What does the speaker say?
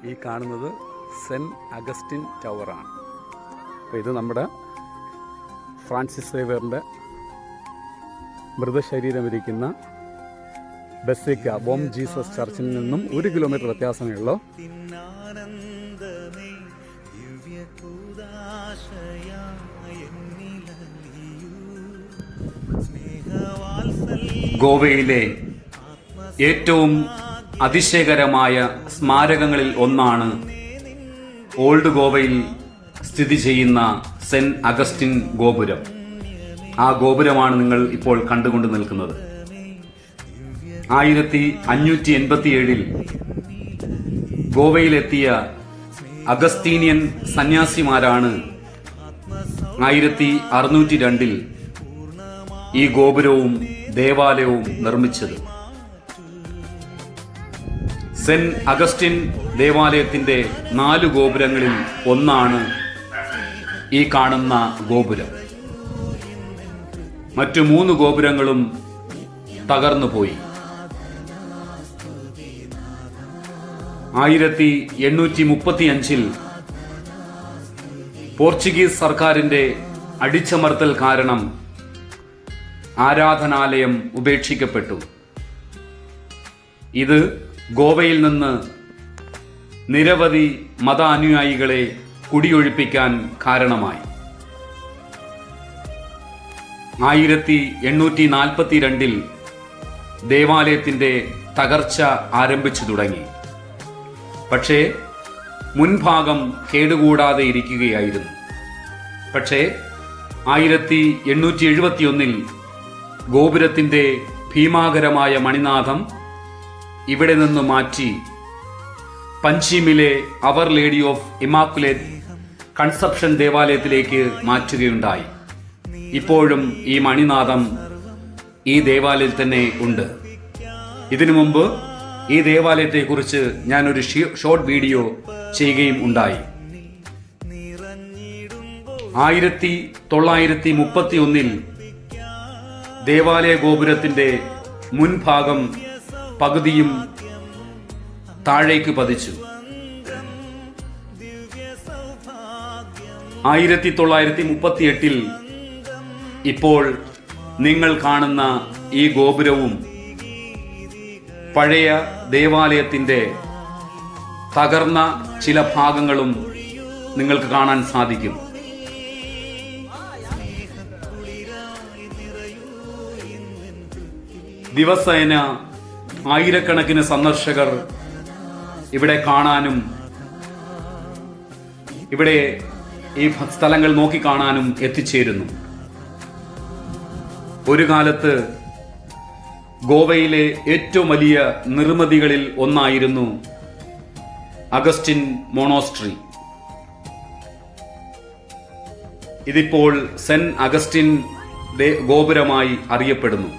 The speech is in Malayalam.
ഈ കാണുന്നത് സെൻറ്റ് അഗസ്റ്റിൻ ടവറാണ്. അപ്പോൾ ഇത് നമ്മുടെ ഫ്രാൻസിസ് സേവ്യറിൻ്റെ മൃതശരീരമിരിക്കുന്ന ബസിലിക്ക ബോം ജീസസ് ചർച്ചിൽ നിന്നും 1 കിലോമീറ്റർ വ്യത്യാസമേ ഉള്ളൂ. ഗോവയിലെ ഏറ്റവും അതിശയകരമായ സ്മാരകങ്ങളിൽ ഒന്നാണ് ഓൾഡ് ഗോവയിൽ സ്ഥിതി ചെയ്യുന്ന സെന്റ് അഗസ്റ്റിൻ ഗോപുരം. ആ ഗോപുരമാണ് നിങ്ങൾ ഇപ്പോൾ കണ്ടുകൊണ്ട് നിൽക്കുന്നത്. 1587 ഗോവയിലെത്തിയ അഗസ്തീനിയൻ സന്യാസിമാരാണ് 1602 ഈ ഗോപുരവും ദേവാലയവും നിർമ്മിച്ചത്. സെന്റ് അഗസ്റ്റിൻ ദേവാലയത്തിന്റെ 4 ഗോപുരങ്ങളിൽ ഒന്നാണ് ഈ കാണുന്ന ഗോപുരം. മറ്റു 3 ഗോപുരങ്ങളും തകർന്നുപോയി. 1835 പോർച്ചുഗീസ് സർക്കാരിന്റെ അടിച്ചമർത്തൽ കാരണം ആരാധനാലയം ഉപേക്ഷിക്കപ്പെട്ടു. ഇത് ഗോവയിൽ നിന്ന് നിരവധി മത അനുയായികളെ കുടിയൊഴിപ്പിക്കാൻ കാരണമായി. 1842 ദേവാലയത്തിന്റെ തകർച്ച ആരംഭിച്ചു തുടങ്ങി. പക്ഷേ മുൻഭാഗം കേടുകൂടാതെ ഇരിക്കുകയായിരുന്നു. പക്ഷേ 1871 ഗോപുരത്തിന്റെ ഭീമാകരമായ മണിനാഥം ഇവിടെ നിന്ന് മാറ്റി പഞ്ചിമിലെ അവർ ലേഡി ഓഫ് ഇമാക്കുലേറ്റ് കൺസെപ്ഷൻ ദേവാലയത്തിലേക്ക് മാറ്റുകയുണ്ടായി. ഇപ്പോഴും ഈ മണിനാഥം ഈ ദേവാലയത്തിൽ തന്നെ ഉണ്ട്. ഇതിനു മുമ്പ് ഈ ദേവാലയത്തെക്കുറിച്ച് ഞാനൊരു ഷോർട്ട് വീഡിയോ ചെയ്യുകയും ഉണ്ടായി. 1931 ദേവാലയ ഗോപുരത്തിന്റെ മുൻഭാഗം പകുതിയും താഴേക്ക് പതിച്ചു. 1938 ഇപ്പോൾ നിങ്ങൾ കാണുന്ന ഈ ഗോപുരവും പഴയ ദേവാലയത്തിന്റെ തകർന്ന ചില ഭാഗങ്ങളും നിങ്ങൾക്ക് കാണാൻ സാധിക്കും. ദിവസേന ആയിരക്കണക്കിന് സന്ദർശകർ ഇവിടെ കാണാനും ഇവിടെ ഈ സ്ഥലങ്ങൾ നോക്കിക്കാണാനും എത്തിച്ചേരുന്നു. ഒരു കാലത്ത് ഗോവയിലെ ഏറ്റവും വലിയ നിർമ്മിതികളിൽ ഒന്നായിരുന്നു അഗസ്റ്റിൻ മോണോസ്ട്രി. ഇതിപ്പോൾ സെന്റ് അഗസ്റ്റിൻ ഗോപുരമായി അറിയപ്പെടുന്നു.